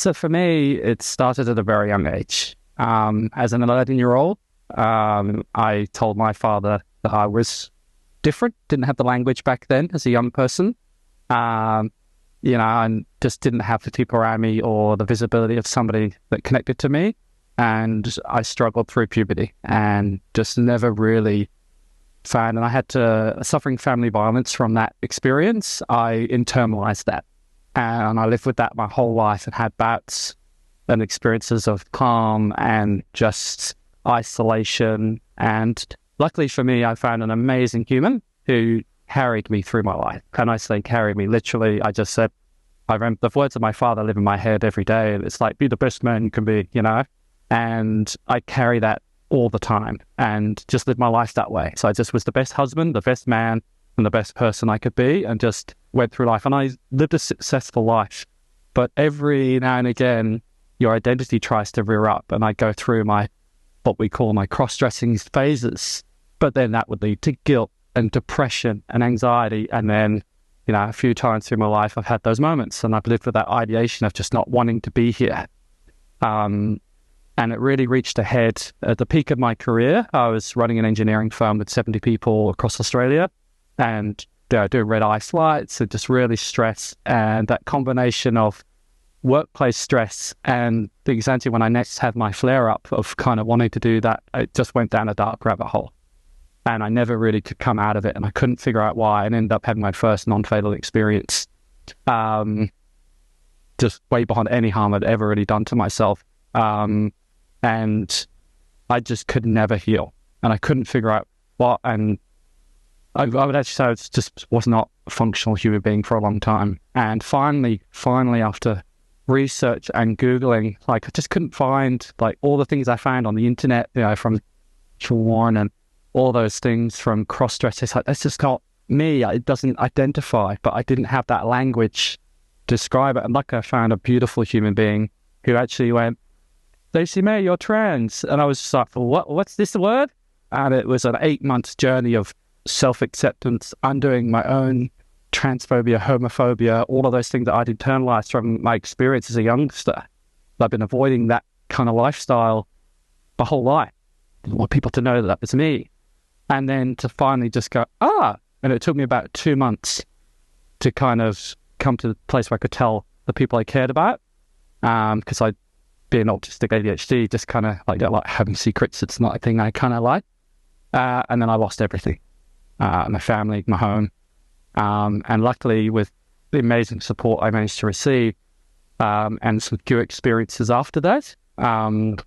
So for me, it started at a very young age. As an 11-year-old, I told my father that I was different, didn't have the language back then as a young person, and just didn't have the people around me or the visibility of somebody that connected to me. And I struggled through puberty and just never really found, and I had to, suffering family violence from that experience, I internalized that. And I lived with that my whole life and had bouts and experiences of calm and just isolation. And luckily for me, I found an amazing human who carried me through my life. And I say carried me, literally, I just said, I remember the words of my father live in my head every day. And it's like, be the best man you can be, And I carry that all the time and just live my life that way. So I just was the best husband, the best man, and the best person I could be, and just went through life. And I lived a successful life. But every now and again, your identity tries to rear up, and I go through what we call my cross-dressing phases. But then that would lead to guilt and depression and anxiety. And then, a few times through my life, I've had those moments, and I've lived with that ideation of just not wanting to be here. And it really reached a head at the peak of my career. I was running an engineering firm with 70 people across Australia, and doing red-eye flights and just really stressed. And that combination of workplace stress and the exactly when I next had my flare-up of kind of wanting to do that, it just went down a dark rabbit hole. And I never really could come out of it, and I couldn't figure out why, and ended up having my first non-fatal experience. Just way beyond any harm I'd ever really done to myself. And I just could never heal, and I couldn't figure out what, and I would actually say I just was not a functional human being for a long time. And finally, after research and Googling, I just couldn't find all the things I found on the internet, from porn and all those things from cross-dressing. It's that's just not me. It doesn't identify, but I didn't have that language to describe it. And luckily I found a beautiful human being who actually went, Stacie Meī, you're trans. And I was just like, what's this word? And it was an 8-month journey of self-acceptance, undoing my own transphobia, homophobia, all of those things that I'd internalized from my experience as a youngster. I've been avoiding that kind of lifestyle my whole life. I want people to know that was me. And then to finally just go, and it took me about 2 months to kind of come to the place where I could tell the people I cared about. Because I, being autistic ADHD, just kind of don't like having secrets. It's not a thing I kind of like. And then I lost everything. My family, my home. And luckily with the amazing support I managed to receive, and some few experiences after that, and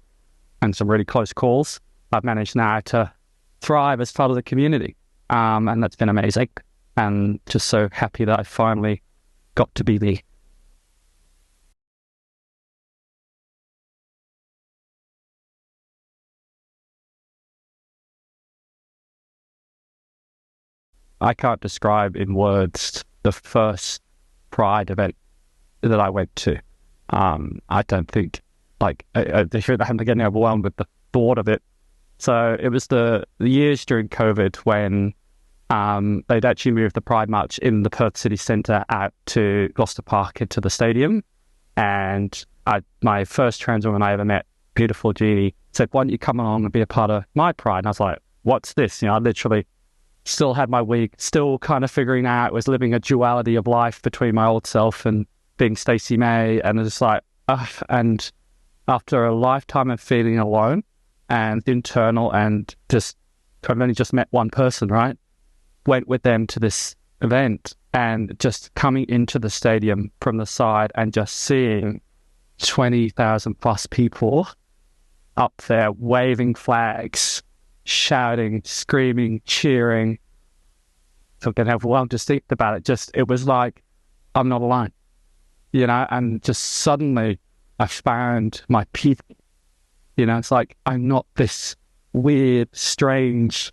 some really close calls, I've managed now to thrive as part of the community. And that's been amazing. And just so happy that I finally got to be me. I can't describe in words the first Pride event that I went to. I don't think, I haven't getting overwhelmed with the thought of it. So it was the years during COVID when they'd actually moved the Pride March in the Perth City Centre out to Gloucester Park into the stadium. And my first trans woman I ever met, beautiful Jeannie, said, why don't you come along and be a part of my Pride? And I was like, what's this? I literally still had my week, still kind of figuring out, was living a duality of life between my old self and being Stacie Meī. And it's like, and after a lifetime of feeling alone and internal, and just, I've only just met one person, right? Went with them to this event, and just coming into the stadium from the side and just seeing 20,000 plus people up there waving flags, shouting, screaming, cheering. So I'm getting overwhelmed just thinking about it. It was like, I'm not alone, and just suddenly I found my people. It's like, I'm not this weird, strange,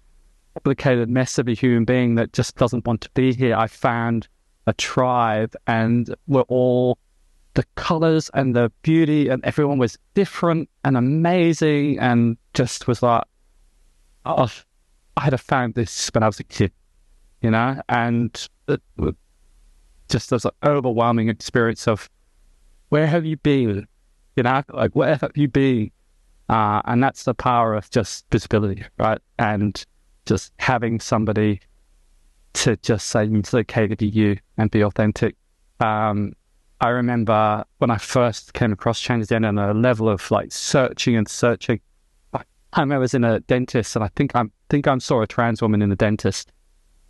complicated mess of a human being that just doesn't want to be here. I found a tribe, and we're all, the colors and the beauty, and everyone was different and amazing, and just was like, I had found this when I was a kid, and it just was an overwhelming experience of, where have you been like wherever you be. And that's the power of just visibility, right? And just having somebody to just say it's okay to be you and be authentic. I remember when I first came across transgender and a level of like searching. I was in a dentist, and I think I saw a trans woman in the dentist,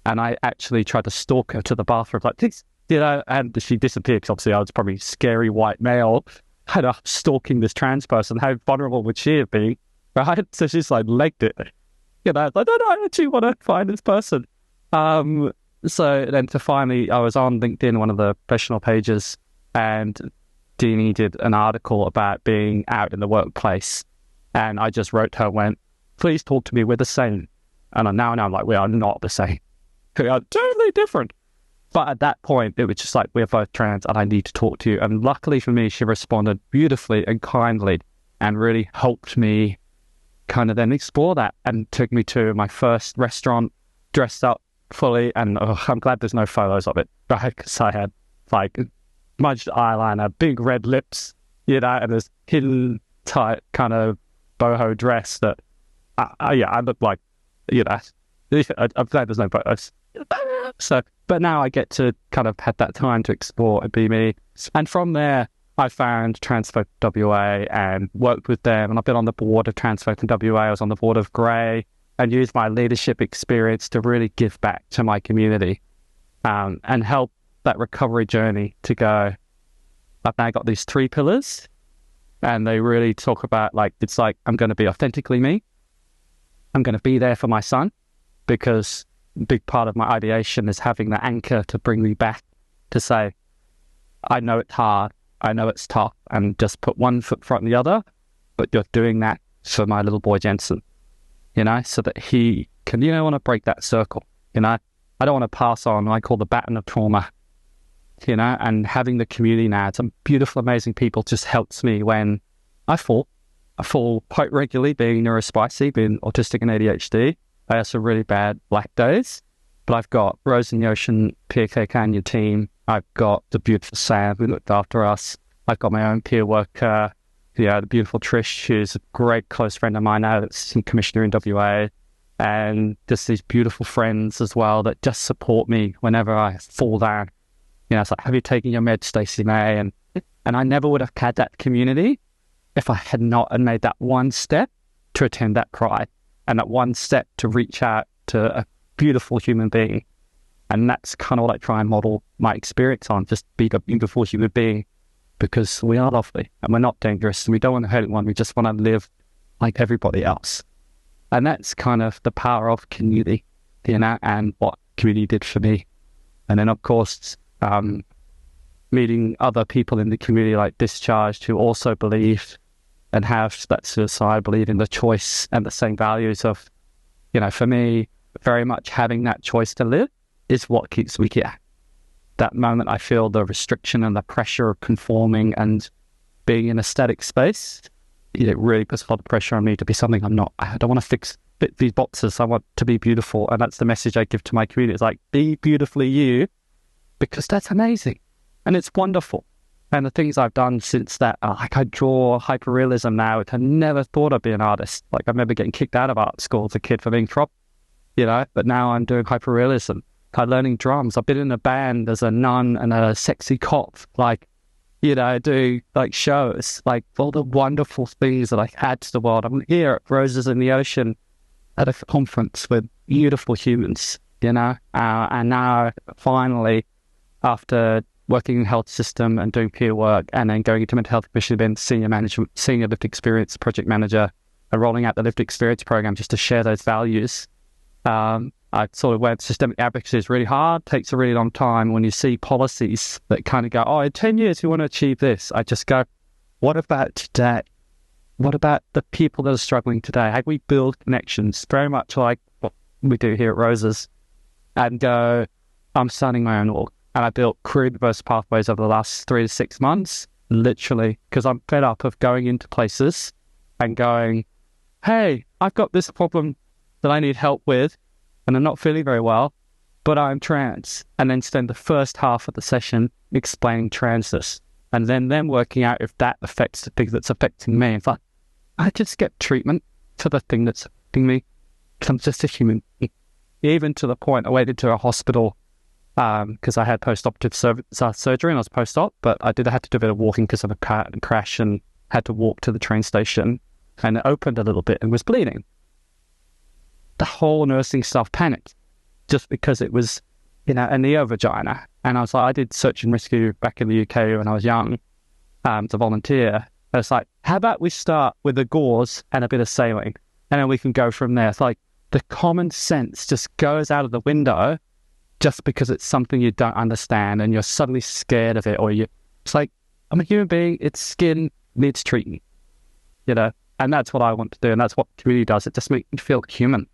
and I actually tried to stalk her to the bathroom, like, please, and she disappeared because obviously I was probably scary white male, kind of stalking this trans person. How vulnerable would she have been, right? So she's like legged it, like, I don't actually want to find this person. So then I was on LinkedIn, one of the professional pages, and Deanie did an article about being out in the workplace. And I just wrote to her, went, please talk to me, we're the same. And now I'm like, we are not the same. We are totally different. But at that point, it was just like, we're both trans and I need to talk to you. And luckily for me, she responded beautifully and kindly and really helped me kind of then explore that, and took me to my first restaurant, dressed up fully. And I'm glad there's no photos of it, right? Because I had like smudged eyeliner, big red lips, and this hidden tight kind of boho dress that, I look like, I'm glad there's no photos. So, but now I get to kind of have that time to explore and be me. And from there, I found Transfolk WA and worked with them. And I've been on the board of Transfolk WA. I was on the board of Grey, and used my leadership experience to really give back to my community, and help that recovery journey to go. I've now got these 3 pillars. And they really talk about, like, it's like, I'm going to be authentically me. I'm going to be there for my son, because a big part of my ideation is having the anchor to bring me back to say, I know it's hard, I know it's tough, and just put one foot in front of the other, but you're doing that for my little boy Jensen, so that he can, want to break that circle, I don't want to pass on, I call the baton of trauma, and having the community now, some beautiful, amazing people, just helps me when I fall. I fall quite regularly, being neurospicy, being autistic and ADHD. I have some really bad black days, but I've got Rose in the Ocean, PK Canyon team. I've got the beautiful Sam who looked after us. I've got my own peer worker, the beautiful Trish, who's a great close friend of mine now, that's a commissioner in WA. And just these beautiful friends as well that just support me whenever I fall down. It's like, have you taken your meds, Stacie Měi? And I never would have had that community if I had not made that one step to attend that pride, and that one step to reach out to a beautiful human being. And that's kind of what I try and model my experience on, just be a beautiful human being, because we are lovely and we're not dangerous and we don't want to hurt anyone. We just want to live like everybody else. And that's kind of the power of community, and what community did for me. And then, of course, meeting other people in the community like Discharged, who also believe and have that suicide, believe in the choice and the same values of, for me, very much having that choice to live is what keeps me here. That moment I feel the restriction and the pressure of conforming and being in a static space, it really puts a lot of pressure on me to be something I'm not. I don't want to fit these boxes. I want to be beautiful. And that's the message I give to my community. It's like, be beautifully you, because that's amazing and it's wonderful. And the things I've done since that, like I draw hyperrealism now, which I never thought I'd be an artist. Like I remember getting kicked out of art school as a kid for being crop, but now I'm doing hyperrealism. I'm learning drums. I've been in a band as a nun and a sexy cop, like, do like shows, like all the wonderful things that I add to the world. I'm here at Roses in the Ocean at a conference with beautiful humans, and now finally, after working in the health system and doing peer work, and then going into mental health commission, then senior lived experience project manager, and rolling out the lived experience program just to share those values. I sort of went, systemic advocacy is really hard, takes a really long time. When you see policies that kind of go, in 10 years we want to achieve this, I just go, what about today? What about the people that are struggling today? How do we build connections? Very much like what we do here at Roses, and go, I'm starting my own org. And I built career diverse pathways over the last 3 to 6 months, literally, because I'm fed up of going into places and going, hey, I've got this problem that I need help with, and I'm not feeling very well, but I'm trans. And then spend the first half of the session explaining transness. and then working out if that affects the thing that's affecting me. It's like, I just get treatment for the thing that's affecting me. I'm just a human being. Even to the point I went into a hospital because I had post-operative surgery and I was post-op, but I had to do a bit of walking because of a car crash and had to walk to the train station, and it opened a little bit and was bleeding. The whole nursing staff panicked just because it was, a neo-vagina. And I was like, I did search and rescue back in the UK when I was young to volunteer. And it's like, how about we start with a gauze and a bit of saline, and then we can go from there. It's like the common sense just goes out of the window just because it's something you don't understand and you're suddenly scared of it, it's like, I'm a human being, it's skin, needs treatment, and that's what I want to do, and that's what the community does. It just makes me feel human.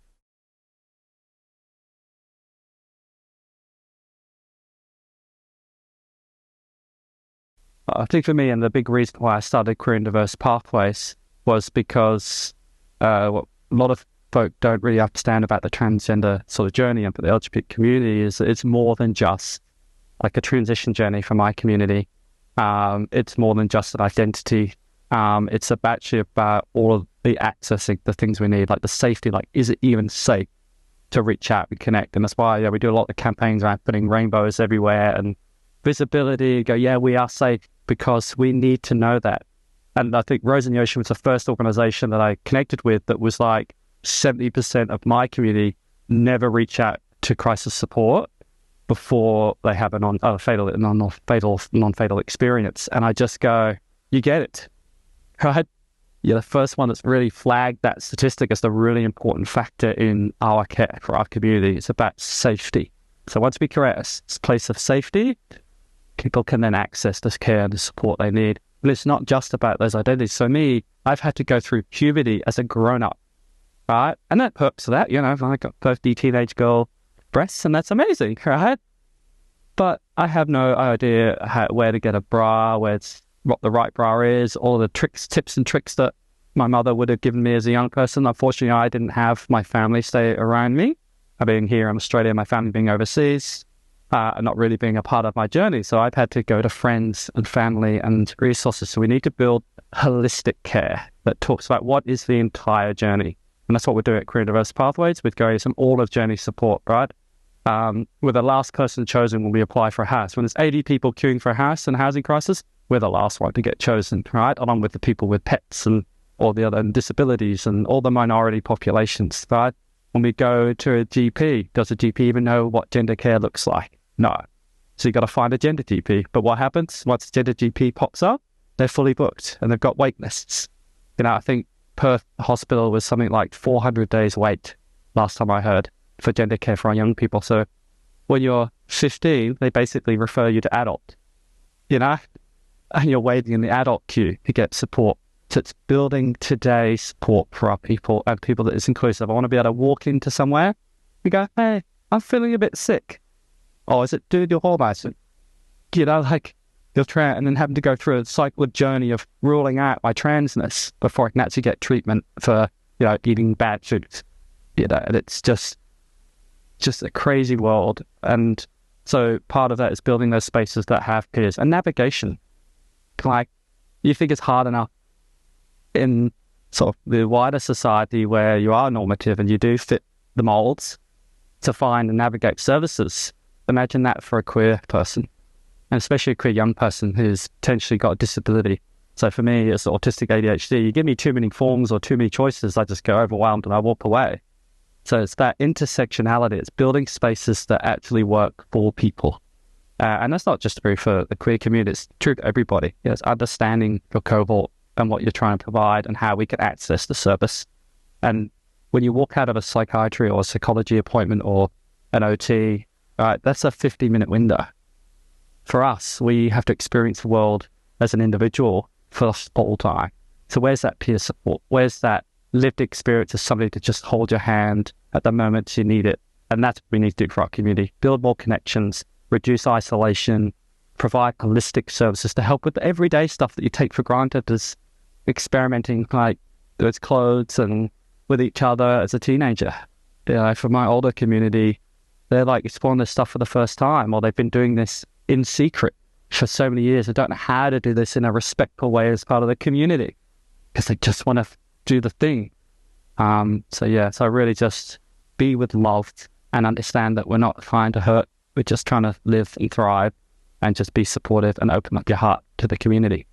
I think for me, and the big reason why I started Queer and Diverse Pathways was because what a lot of folk don't really understand about the transgender sort of journey and for the LGBT community is it's more than just like a transition journey for my community. It's more than just an identity. It's actually about all of the accessing the things we need, like the safety, like is it even safe to reach out and connect? And that's why we do a lot of campaigns around putting rainbows everywhere and visibility, we are safe, because we need to know that. And I think Rose in the Ocean was the first organization that I connected with that was like 70% of my community never reach out to crisis support before they have a non-fatal experience. And I just go, you get it, right? You're the first one that's really flagged that statistic as the really important factor in our care for our community. It's about safety. So once we create a place of safety, people can then access this care and the support they need. And it's not just about those identities. So me, I've had to go through puberty as a grown-up, right? And that perks of that, I got birthday teenage girl breasts, and that's amazing, right? But I have no idea where to get a bra, what the right bra is, all the tips and tricks that my mother would have given me as a young person. Unfortunately, I didn't have my family stay around me. I being here in Australia, my family being overseas, and not really being a part of my journey. So I've had to go to friends and family and resources. So we need to build holistic care that talks about what is the entire journey. And that's what we're doing at Queer and Diverse Pathways with going some all of journey support, right? We're the last person chosen when we apply for a house. When there's 80 people queuing for a house in a housing crisis, we're the last one to get chosen, right? Along with the people with pets and all the other disabilities and all the minority populations, right? When we go to a GP, does a GP even know what gender care looks like? No. So you've got to find a gender GP. But what happens once a gender GP pops up? They're fully booked and they've got wait lists. I think Perth Hospital was something like 400 days wait, last time I heard, for gender care for our young people. So when you're 15, they basically refer you to adult, and you're waiting in the adult queue to get support. So it's building today's support for our people and people that is inclusive. I want to be able to walk into somewhere and go, hey, I'm feeling a bit sick. Oh, is it due to your hormones? You're trans, and then having to go through a cyclic journey of ruling out my transness before I can actually get treatment for, eating bad foods. And it's just a crazy world. And so part of that is building those spaces that have peers and navigation. Like, you think it's hard enough in sort of the wider society where you are normative and you do fit the molds to find and navigate services. Imagine that for a queer person, and especially a queer young person who's potentially got a disability. So for me, as autistic ADHD, you give me too many forms or too many choices, I just go overwhelmed and I walk away. So it's that intersectionality. It's building spaces that actually work for people. And that's not just true for the queer community, it's true for everybody. It's understanding your cohort and what you're trying to provide and how we can access the service. And when you walk out of a psychiatry or a psychology appointment or an OT, right, that's a 50-minute window. For us, we have to experience the world as an individual for the whole time. So where's that peer support? Where's that lived experience of somebody to just hold your hand at the moment you need it? And that's what we need to do for our community. Build more connections, reduce isolation, provide holistic services to help with the everyday stuff that you take for granted, as experimenting like with clothes and with each other as a teenager. For my older community, they're like exploring this stuff for the first time, or they've been doing this in secret for so many years, they don't know how to do this in a respectful way as part of the community because they just want to do the thing. So really just be with love and understand that we're not trying to hurt. We're just trying to live and thrive and just be supportive and open up your heart to the community.